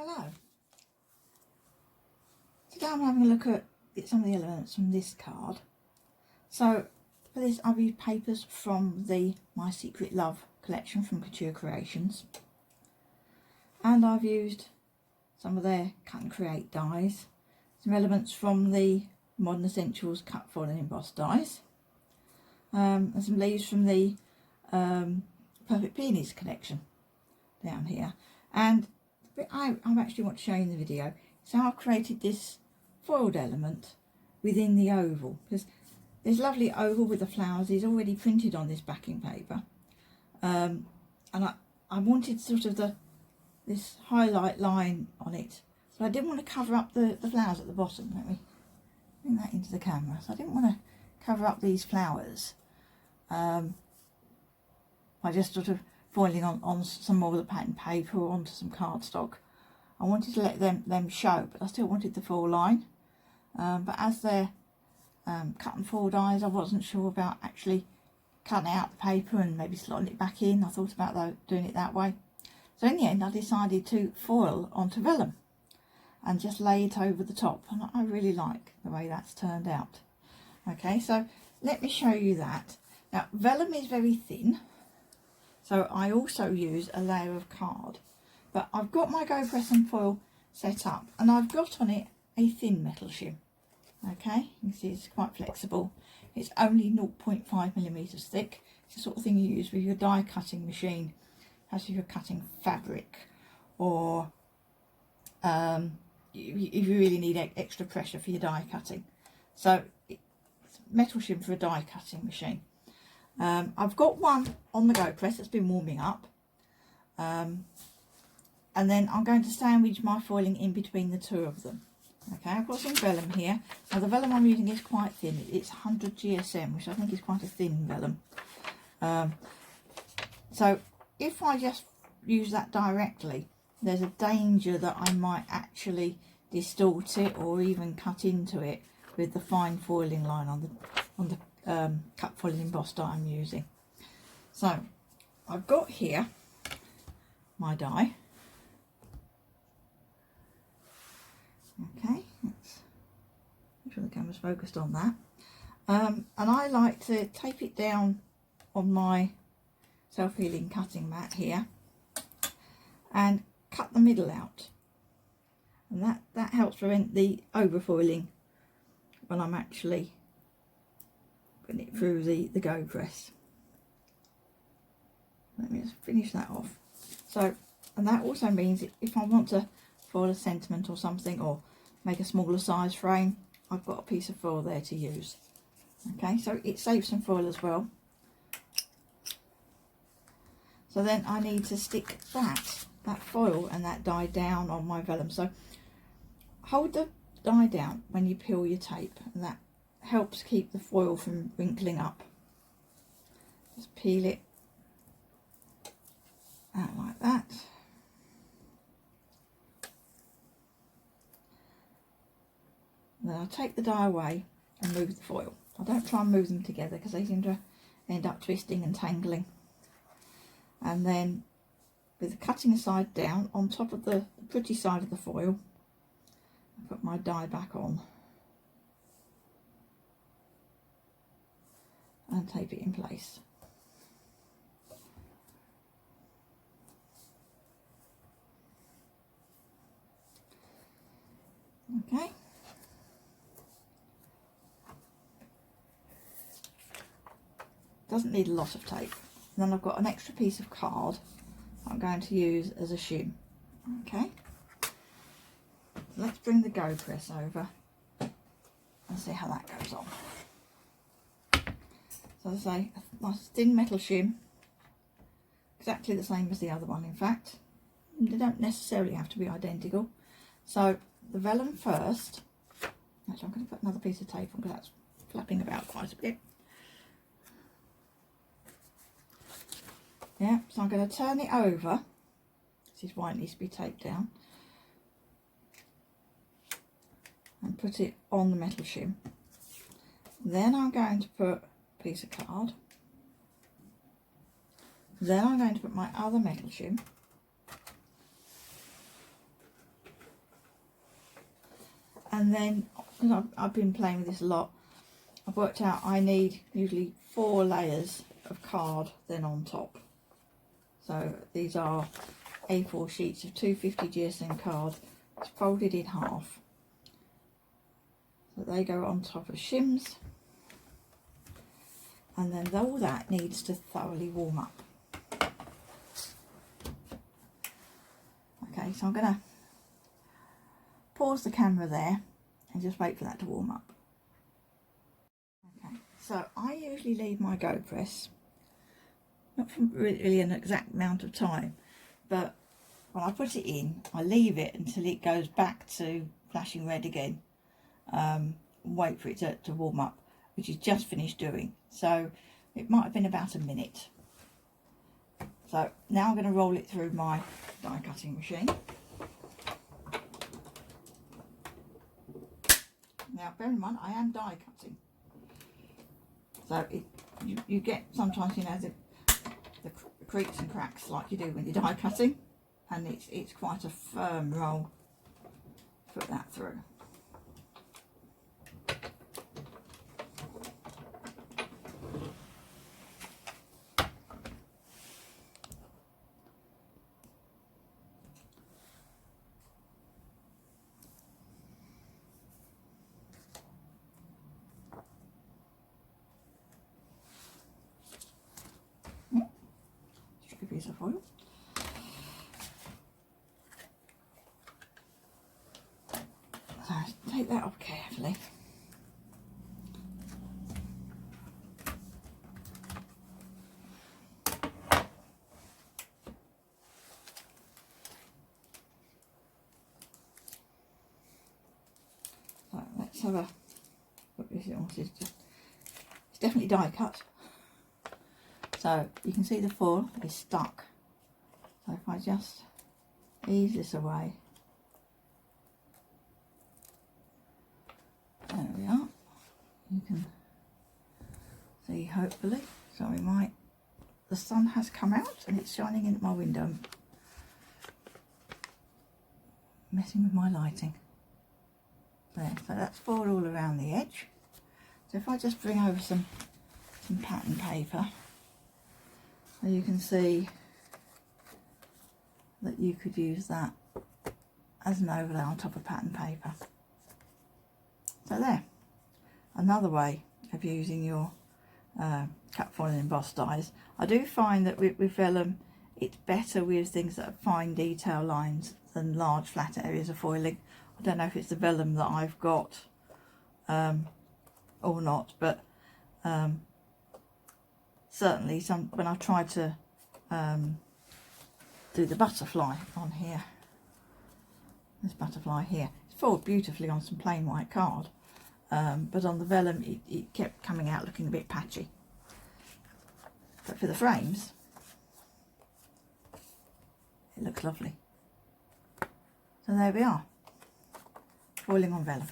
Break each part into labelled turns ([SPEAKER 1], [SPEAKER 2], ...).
[SPEAKER 1] Hello. Today I'm having a look at some of the elements from this card. So for this I've used papers from the My Secret Love collection from Couture Creations, and I've used some of their cut and create dies, some elements from the Modern Essentials cut, foil and emboss dies, and some leaves from the Perfect Peonies collection down here. And I actually want to show you in the video is how I've created this foiled element within the oval, because there's lovely oval with the flowers is already printed on this backing paper, and I wanted sort of this highlight line on it, so I didn't want to cover up the flowers at the bottom. Let me bring that into the camera. So I didn't want to cover up these flowers by just sort of foiling on some more of the pattern paper or onto some cardstock. I wanted to let them show, but I still wanted the foil line. But as they're cut and foil dies, I wasn't sure about actually cutting out the paper and maybe slotting it back in. I thought about doing it that way. So in the end I decided to foil onto vellum and just lay it over the top, and I really like the way that's turned out. Okay, so let me show you that. Now vellum is very thin, so I also use a layer of card, but I've got my Go Press and Foil set up and I've got on it a thin metal shim. Okay, you can see it's quite flexible. It's only 0.5mm thick. It's the sort of thing you use with your die cutting machine, as if you're cutting fabric, or if you really need extra pressure for your die cutting. So it's metal shim for a die cutting machine. I've got one on the Go Press that's been warming up, and then I'm going to sandwich my foiling in between the two of them. Okay, I've got some vellum here. Now the vellum I'm using is quite thin. It's 100 GSM, which I think is quite a thin vellum. So if I just use that directly, there's a danger that I might actually distort it or even cut into it with the fine foiling line on the cut, foil and emboss die I'm using. So I've got here my die. Okay, let's make sure the camera's focused on that. And I like to tape it down on my self-healing cutting mat here and cut the middle out, and that helps prevent the overfoiling when I'm actually putting it through the Go Press. Let me just finish that off. So, and that also means if I want to foil a sentiment or something, or make a smaller size frame, I've got a piece of foil there to use. Okay, so it saves some foil as well. So then I need to stick that foil and that die down on my vellum. So hold the die down when you peel your tape, and that helps keep the foil from wrinkling up. Just peel it out like that. Then I'll take the die away and move the foil. I don't try and move them together because they seem to end up twisting and tangling. And then with the cutting side down on top of the pretty side of the foil, I put my die back on and tape it in place. Okay. Doesn't need a lot of tape. And then I've got an extra piece of card I'm going to use as a shim. Okay, so let's bring the Go Press over and see how that goes on. So as I say, a nice thin metal shim, exactly the same as the other one in fact. They don't necessarily have to be identical. So the vellum first. Actually, I'm going to put another piece of tape on because that's flapping about quite a bit. Yeah, so I'm going to turn it over. This is why it needs to be taped down. And put it on the metal shim. Then I'm going to put a piece of card. Then I'm going to put my other metal shim. And then, because I've been playing with this a lot, I've worked out I need usually 4 layers of card then on top. So these are A4 sheets of 250 GSM card. It's folded in half. So they go on top of shims. And then all that needs to thoroughly warm up. Okay, so I'm going to pause the camera there and just wait for that to warm up. Okay, so I usually leave my go press, not for really an exact amount of time, but when I put it in, I leave it until it goes back to flashing red again. Wait for it to warm up, which is just finished doing. So it might have been about a minute. So now I'm going to roll it through my die cutting machine. Now bear in mind I am die cutting. So you get sometimes, you know, the creaks and cracks like you do when you're die cutting, and it's quite a firm roll. Put that through. A piece of foil. So take that off carefully. So let's have a look. This is just, it's definitely die cut. So you can see the foil is stuck. So if I just ease this away, there we are. You can see hopefully. Sorry, the sun has come out and it's shining in at my window, messing with my lighting. There, so that's foil all around the edge. So if I just bring over some pattern paper, so you can see that you could use that as an overlay on top of pattern paper. So there, another way of using your cut foil and emboss dies. I do find that with vellum it's better with things that are fine detail lines than large flat areas of foiling. I don't know if it's the vellum that I've got or not, but certainly when I tried to do the butterfly on here, this butterfly here, it's foiled beautifully on some plain white card, but on the vellum it kept coming out looking a bit patchy. But for the frames it looks lovely. So there we are, foiling on vellum.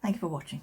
[SPEAKER 1] Thank you for watching.